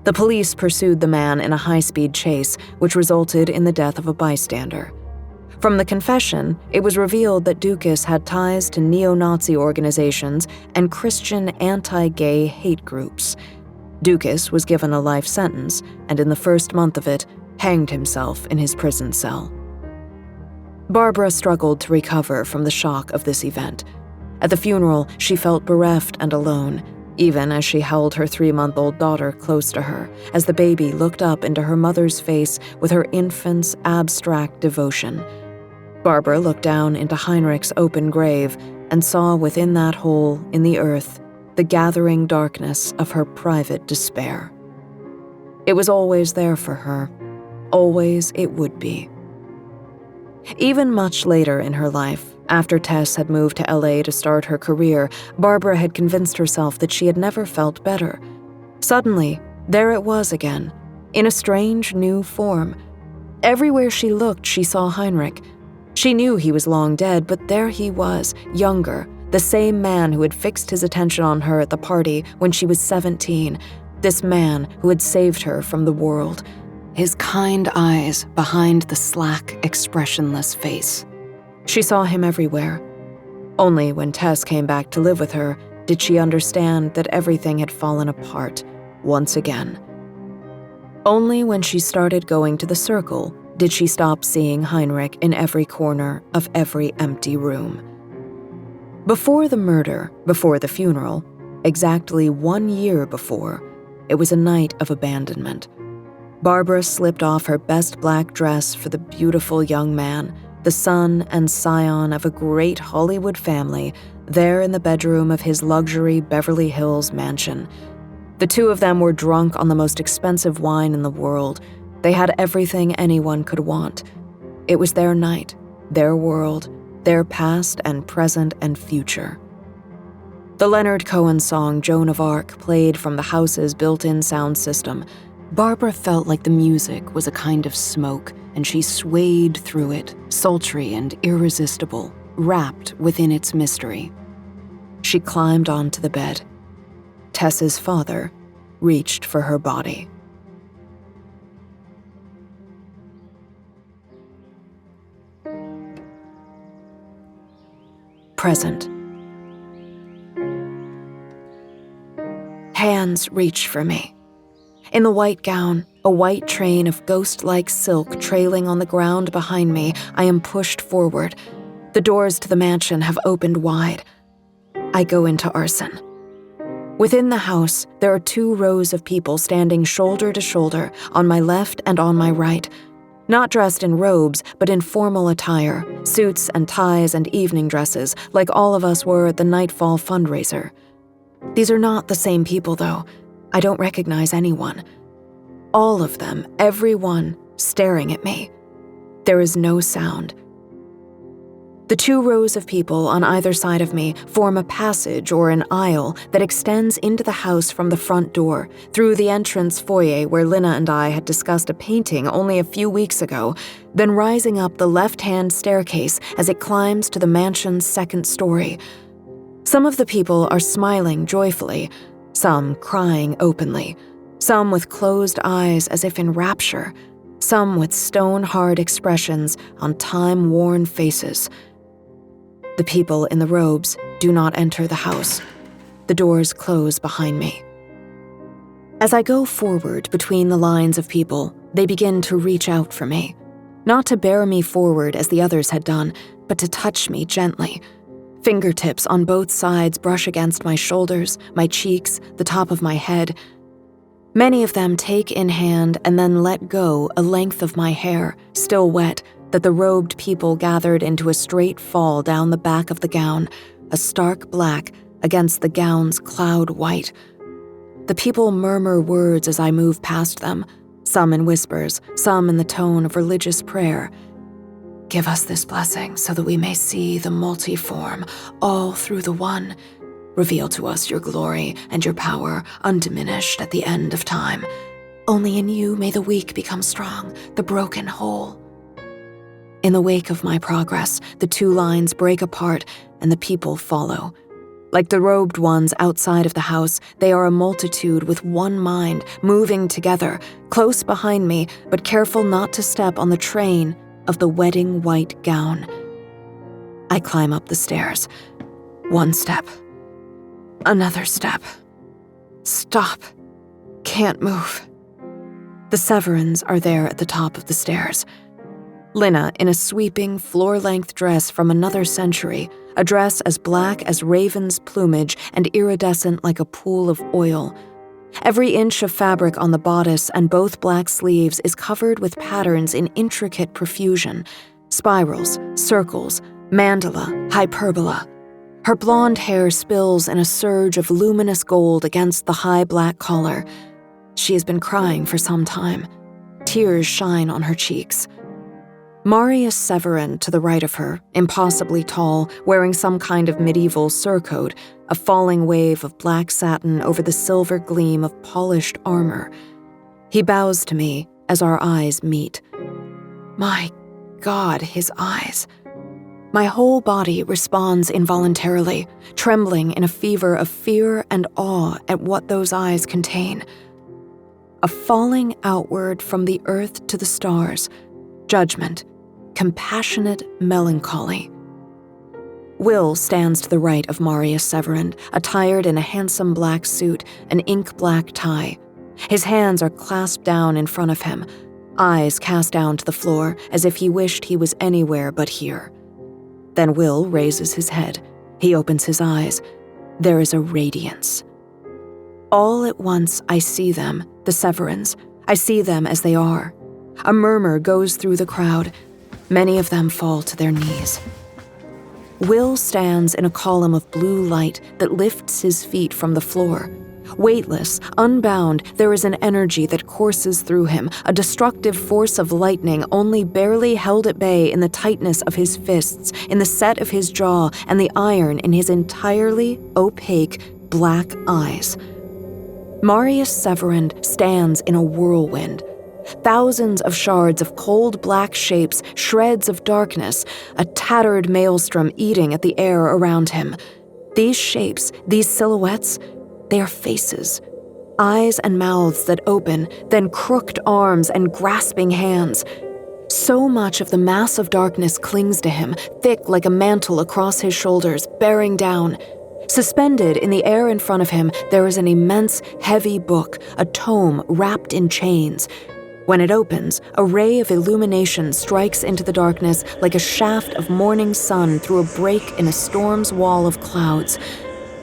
The police pursued the man in a high-speed chase, which resulted in the death of a bystander. From the confession, it was revealed that Dukas had ties to neo-Nazi organizations and Christian anti-gay hate groups. Dukas was given a life sentence, and in the first month of it, hanged himself in his prison cell. Barbara struggled to recover from the shock of this event. At the funeral, she felt bereft and alone, even as she held her 3-month-old daughter close to her, as the baby looked up into her mother's face with her infant's abstract devotion. Barbara looked down into Heinrich's open grave and saw within that hole in the earth the gathering darkness of her private despair. It was always there for her. Always it would be. Even much later in her life, after Tess had moved to LA to start her career, Barbara had convinced herself that she had never felt better. Suddenly, there it was again, in a strange new form. Everywhere she looked, she saw Heinrich. She knew he was long dead, but there he was, younger, the same man who had fixed his attention on her at the party when she was 17, this man who had saved her from the world, his kind eyes behind the slack, expressionless face. She saw him everywhere. Only when Tess came back to live with her did she understand that everything had fallen apart once again. Only when she started going to the circle did she stop seeing Heinrich in every corner of every empty room. Before the murder, before the funeral, exactly 1 year before, it was a night of abandonment. Barbara slipped off her best black dress for the beautiful young man, the son and scion of a great Hollywood family, there in the bedroom of his luxury Beverly Hills mansion. The two of them were drunk on the most expensive wine in the world. They had everything anyone could want. It was their night, their world, their past and present and future. The Leonard Cohen song Joan of Arc played from the house's built-in sound system. Barbara felt like the music was a kind of smoke, and she swayed through it, sultry and irresistible, wrapped within its mystery. She climbed onto the bed. Tess's father reached for her body. Present. Hands reach for me. In the white gown, a white train of ghost-like silk trailing on the ground behind me, I am pushed forward. The doors to the mansion have opened wide. I go into arson. Within the house, there are 2 rows of people standing shoulder to shoulder, on my left and on my right. Not dressed in robes, but in formal attire, suits and ties and evening dresses, like all of us were at the Nightfall fundraiser. These are not the same people, though. I don't recognize anyone. All of them, everyone, staring at me. There is no sound. The 2 rows of people on either side of me form a passage or an aisle that extends into the house from the front door, through the entrance foyer where Linna and I had discussed a painting only a few weeks ago, then rising up the left-hand staircase as it climbs to the mansion's 2nd story. Some of the people are smiling joyfully, some crying openly, some with closed eyes as if in rapture, some with stone-hard expressions on time-worn faces. The people in the robes do not enter the house. The doors close behind me. As I go forward between the lines of people, they begin to reach out for me. Not to bear me forward as the others had done, but to touch me gently. Fingertips on both sides brush against my shoulders, my cheeks, the top of my head. Many of them take in hand and then let go a length of my hair, still wet, that the robed people gathered into a straight fall down the back of the gown, a stark black against the gown's cloud white. The people murmur words as I move past them, some in whispers, some in the tone of religious prayer. Give us this blessing so that we may see the multiform, all through the one. Reveal to us your glory and your power, undiminished at the end of time. Only in you may the weak become strong, the broken whole. In the wake of my progress, the 2 lines break apart and the people follow. Like the robed ones outside of the house, they are a multitude with one mind, moving together, close behind me, but careful not to step on the train of the wedding white gown. I climb up the stairs. 1 step. Another step. Stop. Can't move. The Severins are there at the top of the stairs. Linna in a sweeping, floor-length dress from another century, a dress as black as raven's plumage and iridescent like a pool of oil. Every inch of fabric on the bodice and both black sleeves is covered with patterns in intricate profusion, spirals, circles, mandala, hyperbola. Her blonde hair spills in a surge of luminous gold against the high black collar. She has been crying for some time. Tears shine on her cheeks. Marius Severin to the right of her, impossibly tall, wearing some kind of medieval surcoat, a falling wave of black satin over the silver gleam of polished armor. He bows to me as our eyes meet. My God, his eyes. My whole body responds involuntarily, trembling in a fever of fear and awe at what those eyes contain. A falling outward from the earth to the stars, judgment, compassionate melancholy. Will stands to the right of Marius Severin, attired in a handsome black suit, an ink-black tie. His hands are clasped down in front of him, eyes cast down to the floor as if he wished he was anywhere but here. Then Will raises his head. He opens his eyes. There is a radiance. All at once, I see them, the Severins. I see them as they are. A murmur goes through the crowd. Many of them fall to their knees. Will stands in a column of blue light that lifts his feet from the floor. Weightless, unbound, there is an energy that courses through him, a destructive force of lightning only barely held at bay in the tightness of his fists, in the set of his jaw, and the iron in his entirely opaque, black eyes. Marius Severin stands in a whirlwind. Thousands of shards of cold black shapes, shreds of darkness, a tattered maelstrom eating at the air around him. These shapes, these silhouettes, they are faces. Eyes and mouths that open, then crooked arms and grasping hands. So much of the mass of darkness clings to him, thick like a mantle across his shoulders, bearing down. Suspended in the air in front of him, there is an immense, heavy book, a tome wrapped in chains. When it opens, a ray of illumination strikes into the darkness like a shaft of morning sun through a break in a storm's wall of clouds.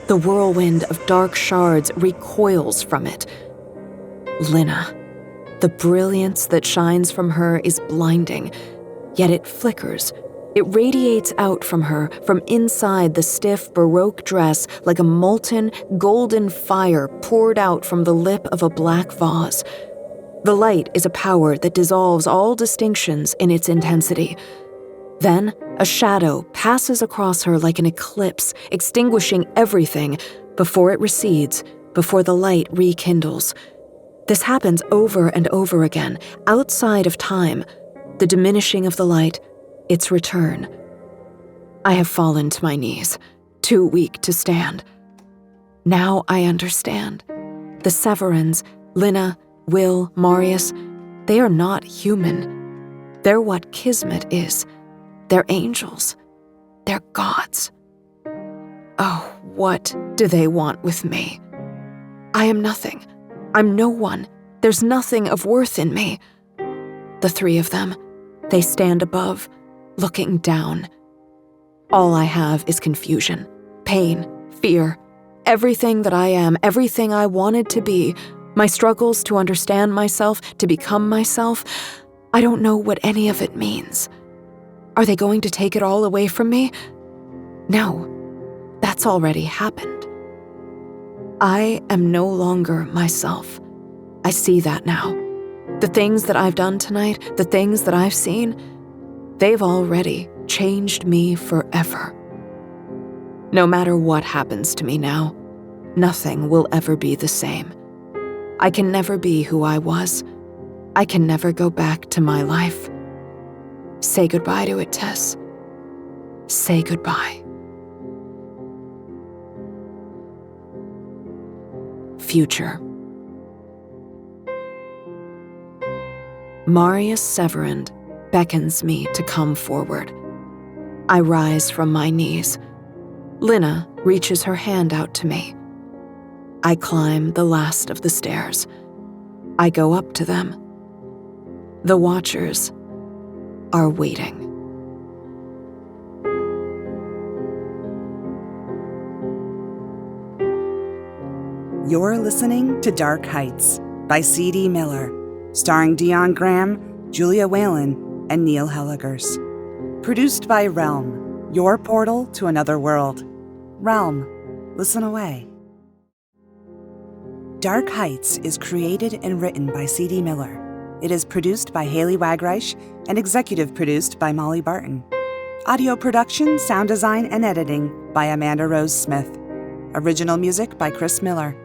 The whirlwind of dark shards recoils from it. Linna. The brilliance that shines from her is blinding, yet it flickers. It radiates out from her, from inside the stiff Baroque dress like a molten, golden fire poured out from the lip of a black vase. The light is a power that dissolves all distinctions in its intensity. Then, a shadow passes across her like an eclipse, extinguishing everything before it recedes, before the light rekindles. This happens over and over again, outside of time, the diminishing of the light, its return. I have fallen to my knees, too weak to stand. Now I understand. The Severins, Linna, Will, Marius, they are not human. They're what Kismet is. They're angels. They're gods. Oh, what do they want with me? I am nothing. I'm no one. There's nothing of worth in me. The three of them, they stand above, looking down. All I have is confusion, pain, fear, everything that I am, everything I wanted to be, my struggles to understand myself, to become myself. I don't know what any of it means. Are they going to take it all away from me? No, that's already happened. I am no longer myself. I see that now. The things that I've done tonight, the things that I've seen, they've already changed me forever. No matter what happens to me now, nothing will ever be the same. I can never be who I was. I can never go back to my life. Say goodbye to it, Tess. Say goodbye. Future. Marius Severin beckons me to come forward. I rise from my knees. Linna reaches her hand out to me. I climb the last of the stairs. I go up to them. The Watchers are waiting. You're listening to Dark Heights by C.D. Miller, starring Dion Graham, Julia Whalen, and Neil Helligers. Produced by Realm, your portal to another world. Realm, listen away. Dark Heights is created and written by C.D. Miller. It is produced by Haley Wagreich and executive produced by Molly Barton. Audio production, sound design, and editing by Amanda Rose Smith. Original music by Chris Miller.